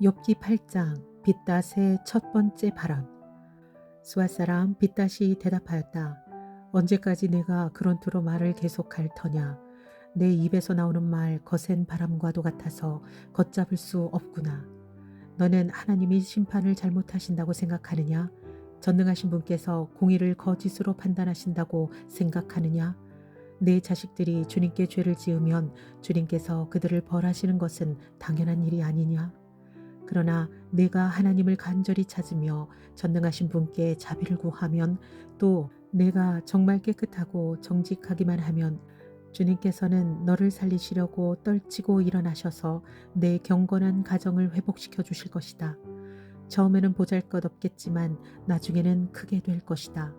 욥기 8장 빗닷의 첫 번째 발언. 스와 사람 빗닷이 대답하였다. 언제까지 내가 그런 투로 말을 계속할 터냐. 내 입에서 나오는 말 거센 바람과도 같아서 걷잡을 수 없구나. 너는 하나님이 심판을 잘못하신다고 생각하느냐? 전능하신 분께서 공의를 거짓으로 판단하신다고 생각하느냐? 내 자식들이 주님께 죄를 지으면 주님께서 그들을 벌하시는 것은 당연한 일이 아니냐? 그러나 내가 하나님을 간절히 찾으며 전능하신 분께 자비를 구하면, 또 내가 정말 깨끗하고 정직하기만 하면 주님께서는 너를 살리시려고 떨치고 일어나셔서 내 경건한 가정을 회복시켜 주실 것이다. 처음에는 보잘것없겠지만 나중에는 크게 될 것이다.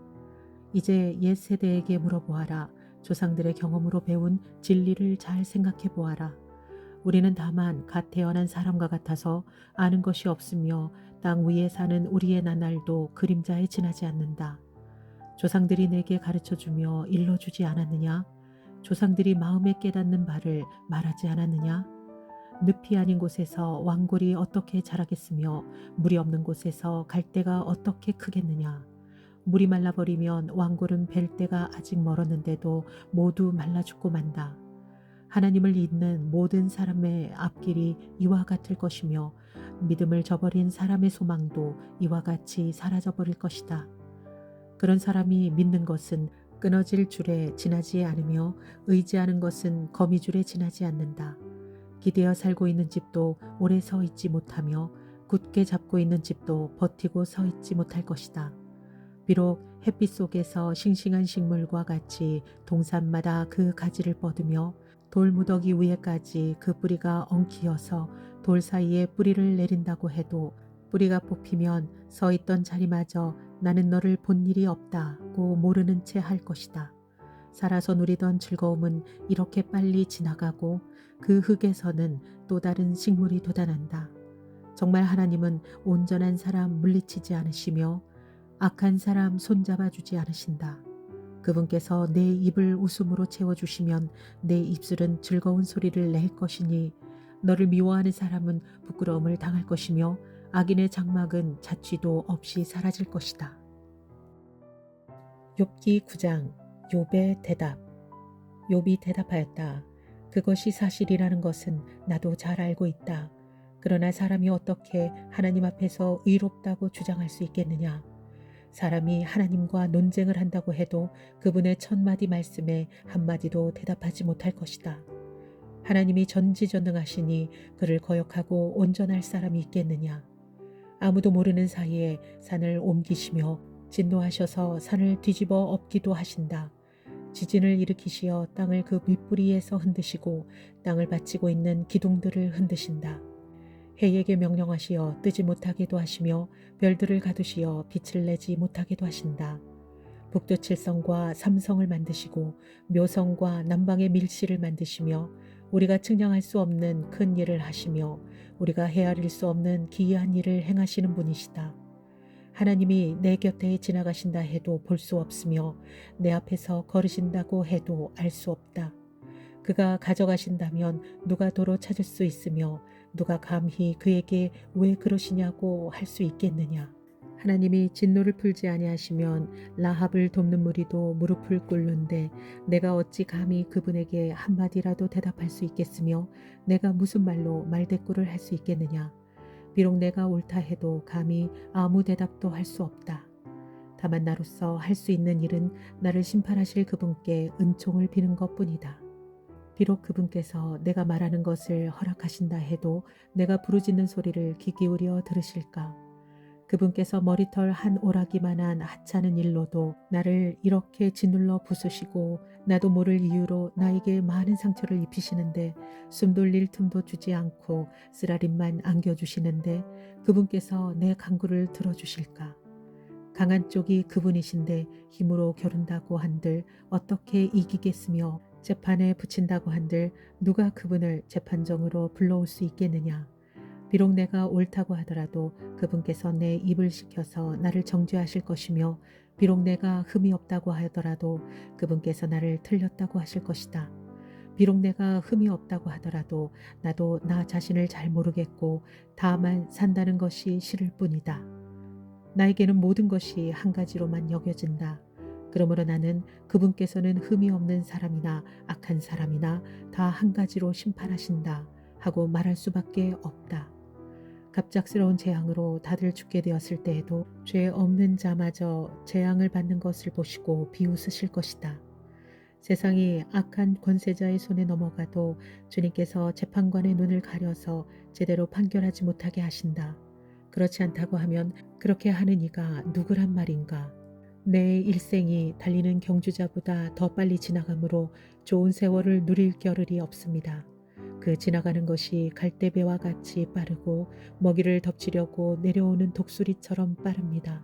이제 옛 세대에게 물어보아라. 조상들의 경험으로 배운 진리를 잘 생각해 보아라. 우리는 다만 갓 태어난 사람과 같아서 아는 것이 없으며 땅 위에 사는 우리의 나날도 그림자에 지나지 않는다. 조상들이 내게 가르쳐주며 일러주지 않았느냐? 조상들이 마음에 깨닫는 바를 말하지 않았느냐? 늪이 아닌 곳에서 왕골이 어떻게 자라겠으며 물이 없는 곳에서 갈대가 어떻게 크겠느냐? 물이 말라버리면 왕골은 뵐 때가 아직 멀었는데도 모두 말라 죽고 만다. 하나님을 잇는 모든 사람의 앞길이 이와 같을 것이며 믿음을 저버린 사람의 소망도 이와 같이 사라져버릴 것이다. 그런 사람이 믿는 것은 끊어질 줄에 지나지 않으며 의지하는 것은 거미줄에 지나지 않는다. 기대어 살고 있는 집도 오래 서 있지 못하며 굳게 잡고 있는 집도 버티고 서 있지 못할 것이다. 비록 햇빛 속에서 싱싱한 식물과 같이 동산마다 그 가지를 뻗으며 돌무더기 위에까지 그 뿌리가 엉키어서 돌 사이에 뿌리를 내린다고 해도 뿌리가 뽑히면 서 있던 자리마저 나는 너를 본 일이 없다고 모르는 채 할 것이다. 살아서 누리던 즐거움은 이렇게 빨리 지나가고 그 흙에서는 또 다른 식물이 돋아난다. 정말 하나님은 온전한 사람 물리치지 않으시며 악한 사람 손잡아 주지 않으신다. 그분께서 내 입을 웃음으로 채워주시면 내 입술은 즐거운 소리를 낼 것이니 너를 미워하는 사람은 부끄러움을 당할 것이며 악인의 장막은 자취도 없이 사라질 것이다. 욥기 9장 욥의 대답. 욥이 대답하였다. 그것이 사실이라는 것은 나도 잘 알고 있다. 그러나 사람이 어떻게 하나님 앞에서 의롭다고 주장할 수 있겠느냐? 사람이 하나님과 논쟁을 한다고 해도 그분의 천마디 말씀에 한마디도 대답하지 못할 것이다. 하나님이 전지전능하시니 그를 거역하고 온전할 사람이 있겠느냐? 아무도 모르는 사이에 산을 옮기시며 진노하셔서 산을 뒤집어 엎기도 하신다. 지진을 일으키시어 땅을 그 밑부리에서 흔드시고 땅을 받치고 있는 기둥들을 흔드신다. 해에게 명령하시어 뜨지 못하게도 하시며 별들을 가두시어 빛을 내지 못하게도 하신다. 북두 7성과 3성을 만드시고 묘성과 남방의 밀실을 만드시며 우리가 측량할 수 없는 큰 일을 하시며 우리가 헤아릴 수 없는 기이한 일을 행하시는 분이시다. 하나님이 내 곁에 지나가신다 해도 볼 수 없으며 내 앞에서 걸으신다고 해도 알 수 없다. 그가 가져가신다면 누가 도로 찾을 수 있으며 누가 감히 그에게 왜 그러시냐고 할 수 있겠느냐. 하나님이 진노를 풀지 아니하시면 라합을 돕는 무리도 무릎을 꿇는데 내가 어찌 감히 그분에게 한마디라도 대답할 수 있겠으며 내가 무슨 말로 말대꾸를 할 수 있겠느냐. 비록 내가 옳다 해도 감히 아무 대답도 할 수 없다. 다만 나로서 할 수 있는 일은 나를 심판하실 그분께 은총을 비는 것뿐이다. 비록 그분께서 내가 말하는 것을 허락하신다 해도 내가 부르짖는 소리를 귀 기울여 들으실까? 그분께서 머리털 한 오라기만한 하찮은 일로도 나를 이렇게 짓눌러 부수시고 나도 모를 이유로 나에게 많은 상처를 입히시는데 숨 돌릴 틈도 주지 않고 쓰라림만 안겨주시는데 그분께서 내 간구를 들어주실까? 강한 쪽이 그분이신데 힘으로 겨룬다고 한들 어떻게 이기겠으며 재판에 붙인다고 한들 누가 그분을 재판정으로 불러올 수 있겠느냐. 비록 내가 옳다고 하더라도 그분께서 내 입을 시켜서 나를 정죄하실 것이며 비록 내가 흠이 없다고 하더라도 그분께서 나를 틀렸다고 하실 것이다. 비록 내가 흠이 없다고 하더라도 나도 나 자신을 잘 모르겠고 다만 산다는 것이 싫을 뿐이다. 나에게는 모든 것이 한 가지로만 여겨진다. 그러므로 나는 그분께서는 흠이 없는 사람이나 악한 사람이나 다 한 가지로 심판하신다 하고 말할 수밖에 없다. 갑작스러운 재앙으로 다들 죽게 되었을 때에도 죄 없는 자마저 재앙을 받는 것을 보시고 비웃으실 것이다. 세상이 악한 권세자의 손에 넘어가도 주님께서 재판관의 눈을 가려서 제대로 판결하지 못하게 하신다. 그렇지 않다고 하면 그렇게 하는 이가 누구란 말인가? 내 일생이 달리는 경주자보다 더 빨리 지나가므로 좋은 세월을 누릴 겨를이 없습니다. 그 지나가는 것이 갈대배와 같이 빠르고 먹이를 덮치려고 내려오는 독수리처럼 빠릅니다.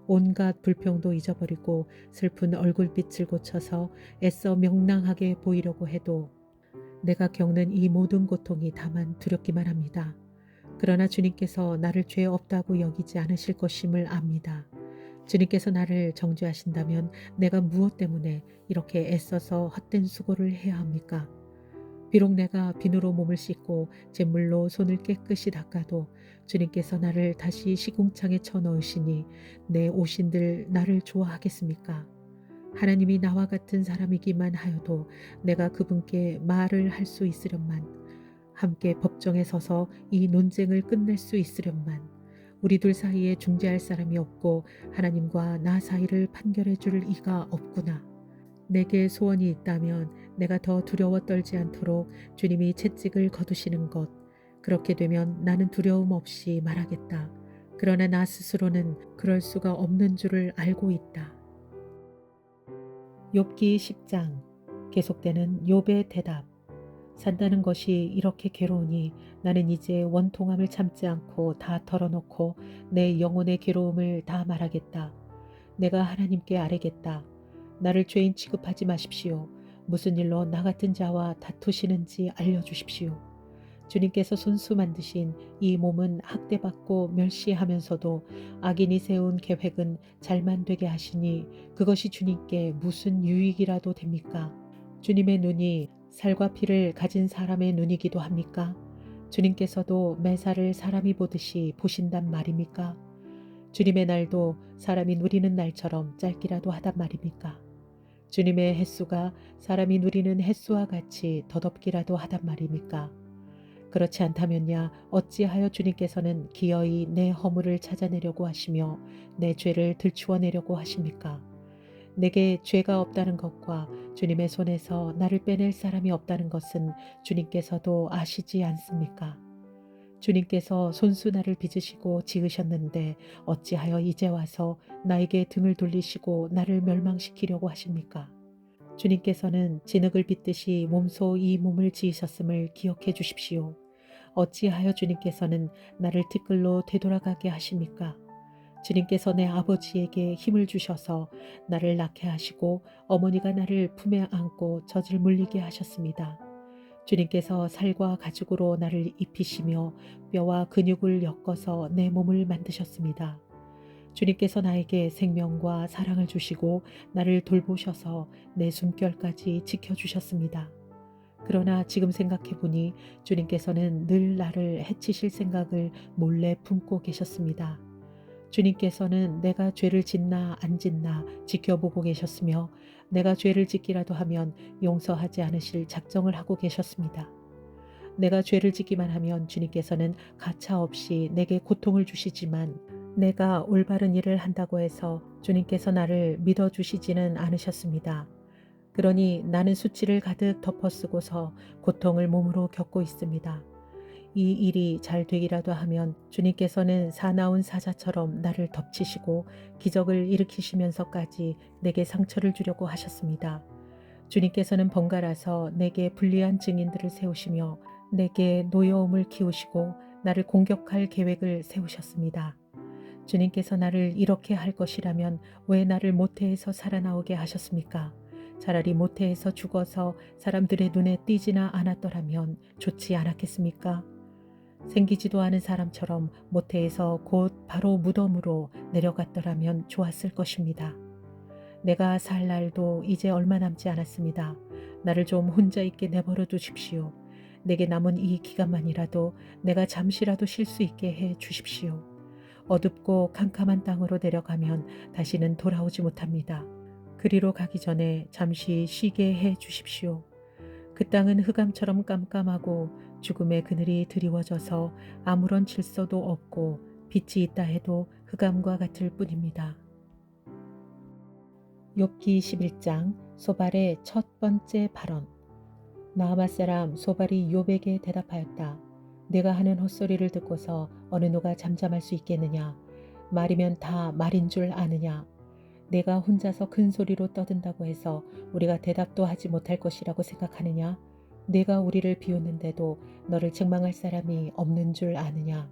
온갖 불평도 잊어버리고 슬픈 얼굴빛을 고쳐서 애써 명랑하게 보이려고 해도 내가 겪는 이 모든 고통이 다만 두렵기만 합니다. 그러나 주님께서 나를 죄 없다고 여기지 않으실 것임을 압니다. 주님께서 나를 정죄하신다면 내가 무엇 때문에 이렇게 애써서 헛된 수고를 해야 합니까? 비록 내가 비누로 몸을 씻고 잿물로 손을 깨끗이 닦아도 주님께서 나를 다시 시궁창에 쳐넣으시니 내 오신들 나를 좋아하겠습니까? 하나님이 나와 같은 사람이기만 하여도 내가 그분께 말을 할 수 있으련만, 함께 법정에 서서 이 논쟁을 끝낼 수 있으련만, 우리 둘 사이에 중재할 사람이 없고 하나님과 나 사이를 판결해 줄 이가 없구나. 내게 소원이 있다면 내가 더 두려워 떨지 않도록 주님이 채찍을 거두시는 것. 그렇게 되면 나는 두려움 없이 말하겠다. 그러나 나 스스로는 그럴 수가 없는 줄을 알고 있다. 욥기 10장. 계속되는 욥의 대답. 산다는 것이 이렇게 괴로우니 나는 이제 원통함을 참지 않고 다 털어놓고 내 영혼의 괴로움을 다 말하겠다. 내가 하나님께 아뢰겠다. 나를 죄인 취급하지 마십시오. 무슨 일로 나 같은 자와 다투시는지 알려주십시오. 주님께서 손수 만드신 이 몸은 학대받고 멸시하면서도 악인이 세운 계획은 잘만 되게 하시니 그것이 주님께 무슨 유익이라도 됩니까? 주님의 눈이 살과 피를 가진 사람의 눈이기도 합니까? 주님께서도 매사를 사람이 보듯이 보신단 말입니까? 주님의 날도 사람이 누리는 날처럼 짧기라도 하단 말입니까? 주님의 햇수가 사람이 누리는 햇수와 같이 더덥기라도 하단 말입니까? 그렇지 않다면야 어찌하여 주님께서는 기어이 내 허물을 찾아내려고 하시며 내 죄를 들추어내려고 하십니까? 내게 죄가 없다는 것과 주님의 손에서 나를 빼낼 사람이 없다는 것은 주님께서도 아시지 않습니까? 주님께서 손수 나를 빚으시고 지으셨는데 어찌하여 이제 와서 나에게 등을 돌리시고 나를 멸망시키려고 하십니까? 주님께서는 진흙을 빚듯이 몸소 이 몸을 지으셨음을 기억해 주십시오. 어찌하여 주님께서는 나를 티끌로 되돌아가게 하십니까? 주님께서 내 아버지에게 힘을 주셔서 나를 낳게 하시고 어머니가 나를 품에 안고 젖을 물리게 하셨습니다. 주님께서 살과 가죽으로 나를 입히시며 뼈와 근육을 엮어서 내 몸을 만드셨습니다. 주님께서 나에게 생명과 사랑을 주시고 나를 돌보셔서 내 숨결까지 지켜주셨습니다. 그러나 지금 생각해보니 주님께서는 늘 나를 해치실 생각을 몰래 품고 계셨습니다. 주님께서는 내가 죄를 짓나 안 짓나 지켜보고 계셨으며 내가 죄를 짓기라도 하면 용서하지 않으실 작정을 하고 계셨습니다. 내가 죄를 짓기만 하면 주님께서는 가차없이 내게 고통을 주시지만 내가 올바른 일을 한다고 해서 주님께서 나를 믿어주시지는 않으셨습니다. 그러니 나는 수치를 가득 덮어쓰고서 고통을 몸으로 겪고 있습니다. 이 일이 잘 되기라도 하면 주님께서는 사나운 사자처럼 나를 덮치시고 기적을 일으키시면서까지 내게 상처를 주려고 하셨습니다. 주님께서는 번갈아서 내게 불리한 증인들을 세우시며 내게 노여움을 키우시고 나를 공격할 계획을 세우셨습니다. 주님께서 나를 이렇게 할 것이라면 왜 나를 모태에서 살아나오게 하셨습니까? 차라리 모태에서 죽어서 사람들의 눈에 띄지나 않았더라면 좋지 않았겠습니까? 생기지도 않은 사람처럼 모태에서 곧 바로 무덤으로 내려갔더라면 좋았을 것입니다. 내가 살 날도 이제 얼마 남지 않았습니다. 나를 좀 혼자 있게 내버려 두십시오. 내게 남은 이 기간만이라도 내가 잠시라도 쉴 수 있게 해 주십시오. 어둡고 캄캄한 땅으로 내려가면 다시는 돌아오지 못합니다. 그리로 가기 전에 잠시 쉬게 해 주십시오. 그 땅은 흑암처럼 깜깜하고 죽음의 그늘이 드리워져서 아무런 질서도 없고 빛이 있다 해도 흑암과 같을 뿐입니다. 욥기 11장 소발의 첫 번째 발언. 나아마 사람 소발이 욥에게 대답하였다. 내가 하는 헛소리를 듣고서 어느 누가 잠잠할 수 있겠느냐. 말이면 다 말인 줄 아느냐. 내가 혼자서 큰 소리로 떠든다고 해서 우리가 대답도 하지 못할 것이라고 생각하느냐. 내가 우리를 비웃는데도 너를 책망할 사람이 없는 줄 아느냐.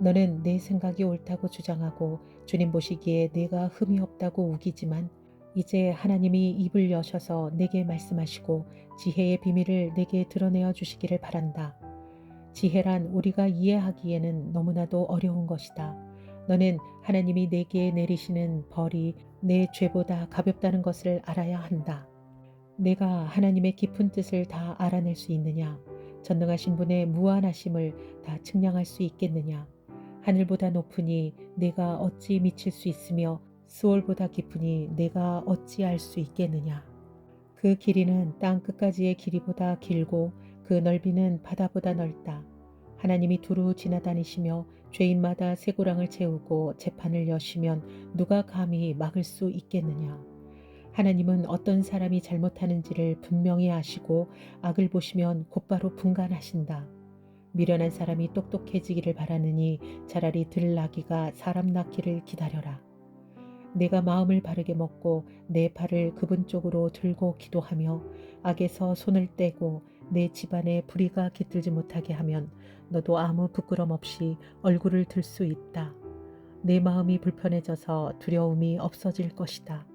너는 내 생각이 옳다고 주장하고 주님 보시기에 내가 흠이 없다고 우기지만 이제 하나님이 입을 여셔서 내게 말씀하시고 지혜의 비밀을 내게 드러내어 주시기를 바란다. 지혜란 우리가 이해하기에는 너무나도 어려운 것이다. 너는 하나님이 내게 내리시는 벌이 내 죄보다 가볍다는 것을 알아야 한다. 내가 하나님의 깊은 뜻을 다 알아낼 수 있느냐? 전능하신 분의 무한하심을 다 측량할 수 있겠느냐? 하늘보다 높으니 내가 어찌 미칠 수 있으며 수월보다 깊으니 내가 어찌 알 수 있겠느냐? 그 길이는 땅 끝까지의 길이보다 길고 그 넓이는 바다보다 넓다. 하나님이 두루 지나다니시며 죄인마다 쇠고랑을 채우고 재판을 여시면 누가 감히 막을 수 있겠느냐? 하나님은 어떤 사람이 잘못하는지를 분명히 아시고 악을 보시면 곧바로 분간하신다. 미련한 사람이 똑똑해지기를 바라느니 차라리 들 나기가 사람 낳기를 기다려라. 내가 마음을 바르게 먹고 내 팔을 그분 쪽으로 들고 기도하며 악에서 손을 떼고 내 집안에 불의가 깃들지 못하게 하면 너도 아무 부끄럼 없이 얼굴을 들 수 있다. 내 마음이 불편해져서 두려움이 없어질 것이다.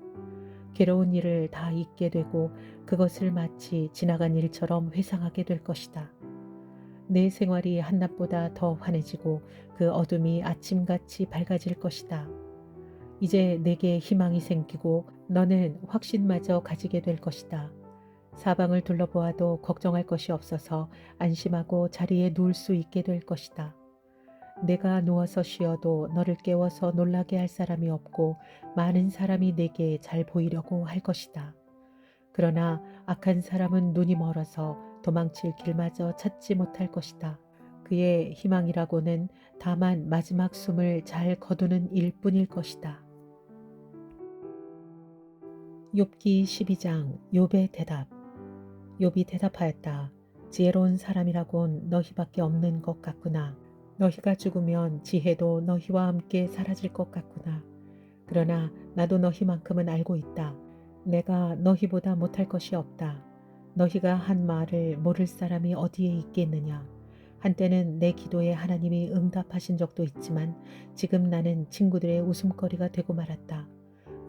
괴로운 일을 다 잊게 되고 그것을 마치 지나간 일처럼 회상하게 될 것이다. 내 생활이 한낮보다 더 환해지고 그 어둠이 아침같이 밝아질 것이다. 이제 내게 희망이 생기고 너는 확신마저 가지게 될 것이다. 사방을 둘러보아도 걱정할 것이 없어서 안심하고 자리에 누울 수 있게 될 것이다. 내가 누워서 쉬어도 너를 깨워서 놀라게 할 사람이 없고 많은 사람이 내게 잘 보이려고 할 것이다. 그러나 악한 사람은 눈이 멀어서 도망칠 길마저 찾지 못할 것이다. 그의 희망이라고는 다만 마지막 숨을 잘 거두는 일뿐일 것이다. 욥기 12장 욥의 대답. 욥이 대답하였다. 지혜로운 사람이라곤 너희밖에 없는 것 같구나. 너희가 죽으면 지혜도 너희와 함께 사라질 것 같구나. 그러나 나도 너희만큼은 알고 있다. 내가 너희보다 못할 것이 없다. 너희가 한 말을 모를 사람이 어디에 있겠느냐. 한때는 내 기도에 하나님이 응답하신 적도 있지만 지금 나는 친구들의 웃음거리가 되고 말았다.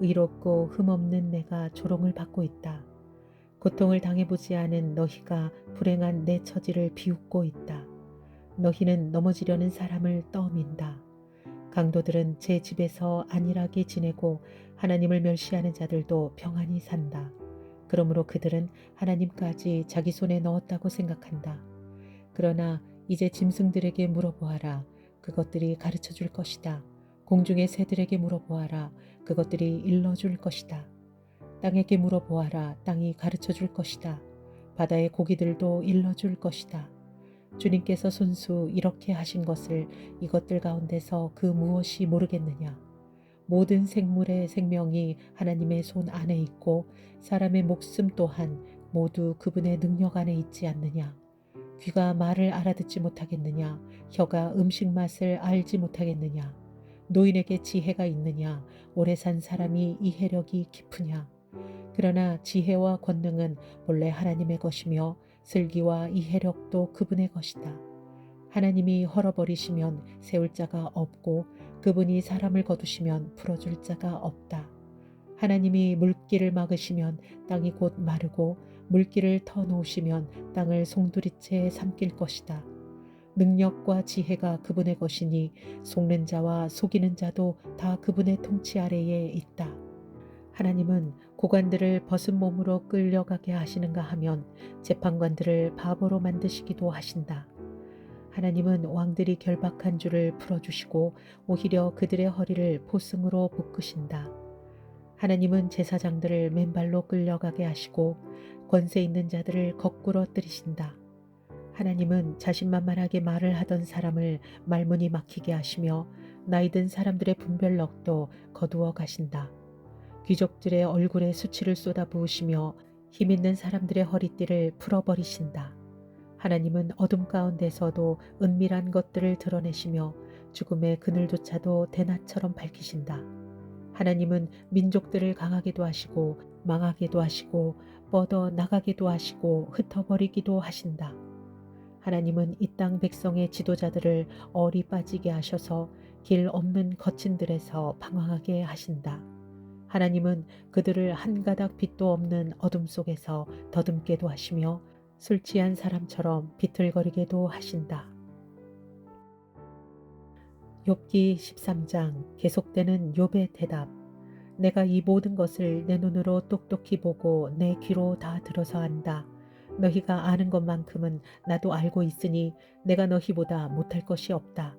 의롭고 흠없는 내가 조롱을 받고 있다. 고통을 당해보지 않은 너희가 불행한 내 처지를 비웃고 있다. 너희는 넘어지려는 사람을 떠민다. 강도들은 제 집에서 안일하게 지내고 하나님을 멸시하는 자들도 평안히 산다. 그러므로 그들은 하나님까지 자기 손에 넣었다고 생각한다. 그러나 이제 짐승들에게 물어보아라. 그것들이 가르쳐 줄 것이다. 공중의 새들에게 물어보아라. 그것들이 일러줄 것이다. 땅에게 물어보아라. 땅이 가르쳐 줄 것이다. 바다의 고기들도 일러줄 것이다. 주님께서 손수 이렇게 하신 것을 이것들 가운데서 그 무엇이 모르겠느냐. 모든 생물의 생명이 하나님의 손 안에 있고 사람의 목숨 또한 모두 그분의 능력 안에 있지 않느냐. 귀가 말을 알아듣지 못하겠느냐. 혀가 음식 맛을 알지 못하겠느냐. 노인에게 지혜가 있느냐. 오래 산 사람이 이해력이 깊으냐. 그러나 지혜와 권능은 본래 하나님의 것이며 슬기와 이해력도 그분의 것이다. 하나님이 헐어버리시면 세울 자가 없고 그분이 사람을 거두시면 풀어줄 자가 없다. 하나님이 물길을 막으시면 땅이 곧 마르고 물길을 터놓으시면 땅을 송두리째 삼킬 것이다. 능력과 지혜가 그분의 것이니 속는 자와 속이는 자도 다 그분의 통치 아래에 있다. 하나님은 고관들을 벗은 몸으로 끌려가게 하시는가 하면 재판관들을 바보로 만드시기도 하신다. 하나님은 왕들이 결박한 줄을 풀어주시고 오히려 그들의 허리를 보승으로 묶으신다. 하나님은 제사장들을 맨발로 끌려가게 하시고 권세 있는 자들을 거꾸로 때리신다. 하나님은 자신만만하게 말을 하던 사람을 말문이 막히게 하시며 나이든 사람들의 분별력도 거두어 가신다. 귀족들의 얼굴에 수치를 쏟아부으시며 힘있는 사람들의 허리띠를 풀어버리신다. 하나님은 어둠 가운데서도 은밀한 것들을 드러내시며 죽음의 그늘조차도 대낮처럼 밝히신다. 하나님은 민족들을 강하게도 하시고 망하게도 하시고 뻗어 나가게도 하시고 흩어버리기도 하신다. 하나님은 이 땅 백성의 지도자들을 얼이 빠지게 하셔서 길 없는 거친들에서 방황하게 하신다. 하나님은 그들을 한 가닥 빛도 없는 어둠 속에서 더듬게도 하시며 술 취한 사람처럼 비틀거리게도 하신다. 욥기 13장 계속되는 욥의 대답. 내가 이 모든 것을 내 눈으로 똑똑히 보고 내 귀로 다 들어서 안다. 너희가 아는 것만큼은 나도 알고 있으니 내가 너희보다 못할 것이 없다.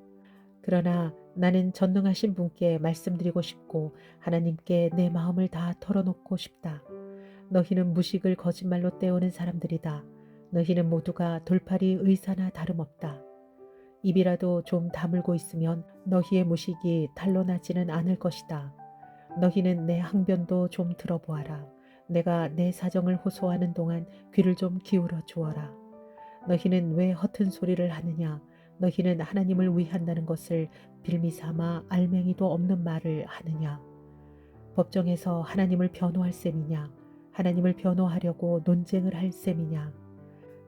그러나 나는 전능하신 분께 말씀드리고 싶고 하나님께 내 마음을 다 털어놓고 싶다. 너희는 무식을 거짓말로 때우는 사람들이다. 너희는 모두가 돌팔이 의사나 다름없다. 입이라도 좀 다물고 있으면 너희의 무식이 탄로나지는 않을 것이다. 너희는 내 항변도 좀 들어보아라. 내가 내 사정을 호소하는 동안 귀를 좀 기울여 주어라. 너희는 왜 허튼 소리를 하느냐? 너희는 하나님을 위한다는 것을 빌미삼아 알맹이도 없는 말을 하느냐? 법정에서 하나님을 변호할 셈이냐? 하나님을 변호하려고 논쟁을 할 셈이냐?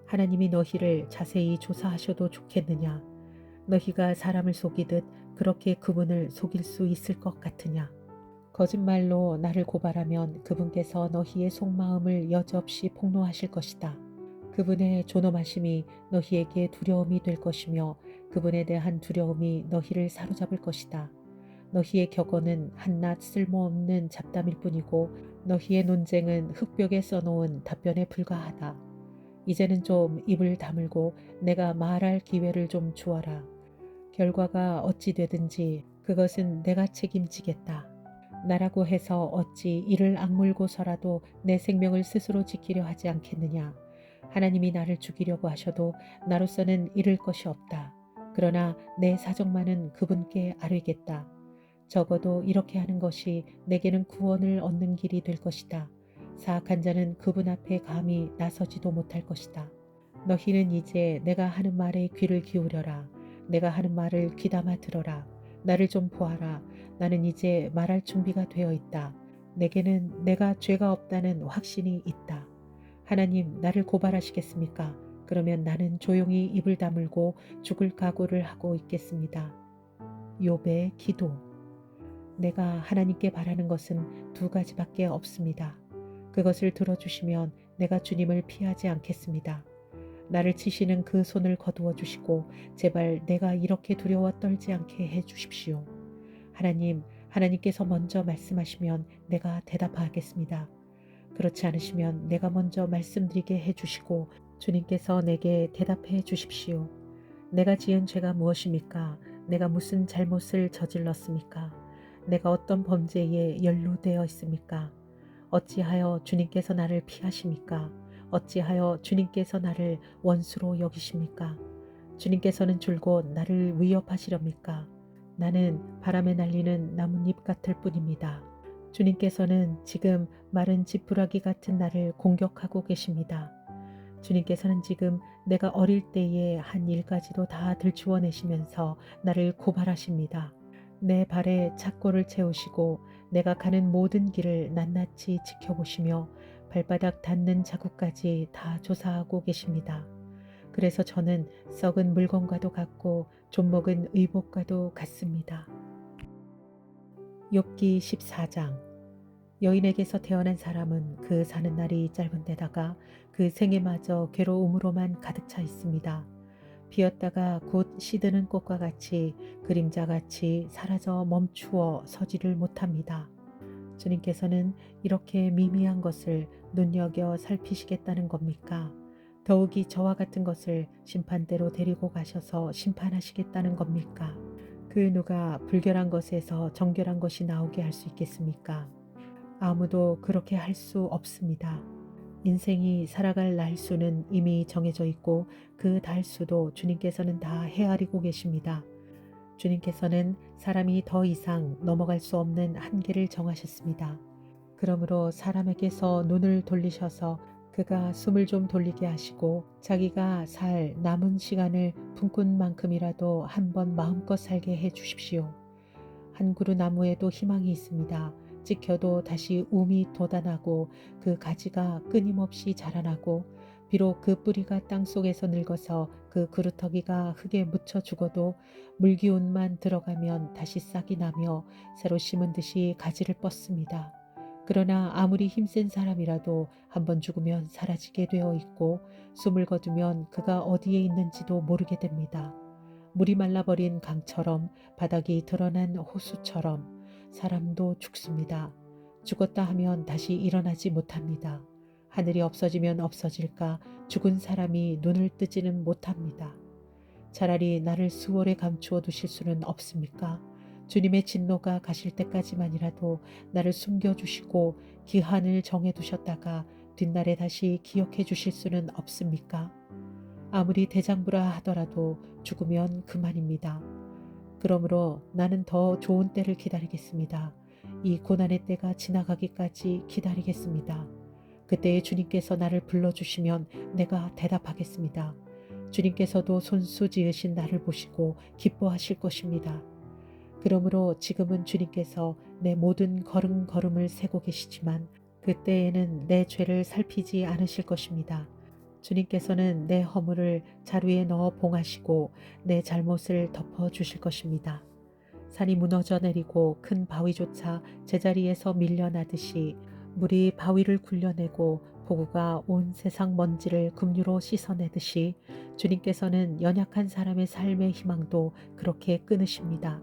하나님이 너희를 자세히 조사하셔도 좋겠느냐? 너희가 사람을 속이듯 그렇게 그분을 속일 수 있을 것 같으냐? 거짓말로 나를 고발하면 그분께서 너희의 속마음을 여지없이 폭로하실 것이다. 그분의 존엄하심이 너희에게 두려움이 될 것이며 그분에 대한 두려움이 너희를 사로잡을 것이다. 너희의 격언은 한낱 쓸모없는 잡담일 뿐이고 너희의 논쟁은 흙벽에 써놓은 답변에 불과하다. 이제는 좀 입을 다물고 내가 말할 기회를 좀 주어라. 결과가 어찌 되든지 그것은 내가 책임지겠다. 나라고 해서 어찌 이를 악물고서라도 내 생명을 스스로 지키려 하지 않겠느냐. 하나님이 나를 죽이려고 하셔도 나로서는 잃을 것이 없다. 그러나 내 사정만은 그분께 아뢰겠다. 적어도 이렇게 하는 것이 내게는 구원을 얻는 길이 될 것이다. 사악한 자는 그분 앞에 감히 나서지도 못할 것이다. 너희는 이제 내가 하는 말에 귀를 기울여라. 내가 하는 말을 귀담아 들어라. 나를 좀 보아라. 나는 이제 말할 준비가 되어 있다. 내게는 내가 죄가 없다는 확신이 있다. 하나님, 나를 고발하시겠습니까? 그러면 나는 조용히 입을 다물고 죽을 각오를 하고 있겠습니다. 욥의 기도. 내가 하나님께 바라는 것은 두 가지밖에 없습니다. 그것을 들어주시면 내가 주님을 피하지 않겠습니다. 나를 치시는 그 손을 거두어 주시고 제발 내가 이렇게 두려워 떨지 않게 해 주십시오. 하나님, 하나님께서 먼저 말씀하시면 내가 대답하겠습니다. 그렇지 않으시면 내가 먼저 말씀드리게 해 주시고 주님께서 내게 대답해 주십시오. 내가 지은 죄가 무엇입니까? 내가 무슨 잘못을 저질렀습니까? 내가 어떤 범죄에 연루되어 있습니까? 어찌하여 주님께서 나를 피하십니까? 어찌하여 주님께서 나를 원수로 여기십니까? 주님께서는 줄곧 나를 위협하시렵니까? 나는 바람에 날리는 나뭇잎 같을 뿐입니다. 주님께서는 지금 마른 지푸라기 같은 나를 공격하고 계십니다. 주님께서는 지금 내가 어릴 때의 한 일까지도 다 들추어내시면서 나를 고발하십니다. 내 발에 착고를 채우시고 내가 가는 모든 길을 낱낱이 지켜보시며 발바닥 닿는 자국까지 다 조사하고 계십니다. 그래서 저는 썩은 물건과도 같고 좀먹은 의복과도 같습니다. 욥기 14장. 여인에게서 태어난 사람은 그 사는 날이 짧은 데다가 그 생애마저 괴로움으로만 가득 차 있습니다. 피었다가 곧 시드는 꽃과 같이 그림자같이 사라져 멈추어 서지를 못합니다. 주님께서는 이렇게 미미한 것을 눈여겨 살피시겠다는 겁니까? 더욱이 저와 같은 것을 심판대로 데리고 가셔서 심판하시겠다는 겁니까? 그 누가 불결한 것에서 정결한 것이 나오게 할 수 있겠습니까? 아무도 그렇게 할 수 없습니다. 인생이 살아갈 날수는 이미 정해져 있고 그 달수도 주님께서는 다 헤아리고 계십니다. 주님께서는 사람이 더 이상 넘어갈 수 없는 한계를 정하셨습니다. 그러므로 사람에게서 눈을 돌리셔서 그가 숨을 좀 돌리게 하시고 자기가 살 남은 시간을 품꾼만큼이라도 한번 마음껏 살게 해 주십시오. 한 그루 나무에도 희망이 있습니다. 찍혀도 다시 움이 돋아나고 그 가지가 끊임없이 자라나고 비록 그 뿌리가 땅속에서 늙어서 그 그루터기가 흙에 묻혀 죽어도 물기운만 들어가면 다시 싹이 나며 새로 심은 듯이 가지를 뻗습니다. 그러나 아무리 힘센 사람이라도 한번 죽으면 사라지게 되어 있고 숨을 거두면 그가 어디에 있는지도 모르게 됩니다. 물이 말라버린 강처럼 바닥이 드러난 호수처럼 사람도 죽습니다. 죽었다 하면 다시 일어나지 못합니다. 하늘이 없어지면 없어질까 죽은 사람이 눈을 뜨지는 못합니다. 차라리 나를 수월에 감추어 두실 수는 없습니까? 주님의 진노가 가실 때까지만이라도 나를 숨겨주시고 기한을 정해두셨다가 뒷날에 다시 기억해 주실 수는 없습니까? 아무리 대장부라 하더라도 죽으면 그만입니다. 그러므로 나는 더 좋은 때를 기다리겠습니다. 이 고난의 때가 지나가기까지 기다리겠습니다. 그때에 주님께서 나를 불러주시면 내가 대답하겠습니다. 주님께서도 손수 지으신 나를 보시고 기뻐하실 것입니다. 그러므로 지금은 주님께서 내 모든 걸음걸음을 세고 계시지만 그때에는 내 죄를 살피지 않으실 것입니다. 주님께서는 내 허물을 자루에 넣어 봉하시고 내 잘못을 덮어 주실 것입니다. 산이 무너져 내리고 큰 바위조차 제자리에서 밀려나듯이 물이 바위를 굴려내고 폭우가 온 세상 먼지를 급류로 씻어내듯이 주님께서는 연약한 사람의 삶의 희망도 그렇게 끊으십니다.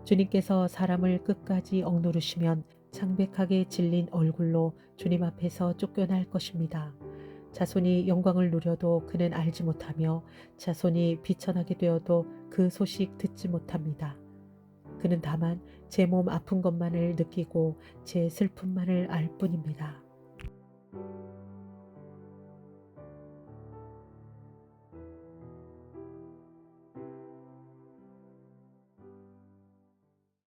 주님께서 사람을 끝까지 억누르시면 창백하게 질린 얼굴로 주님 앞에서 쫓겨날 것입니다. 자손이 영광을 누려도 그는 알지 못하며 자손이 비천하게 되어도 그 소식 듣지 못합니다. 그는 다만 제 몸 아픈 것만을 느끼고 제 슬픔만을 알 뿐입니다.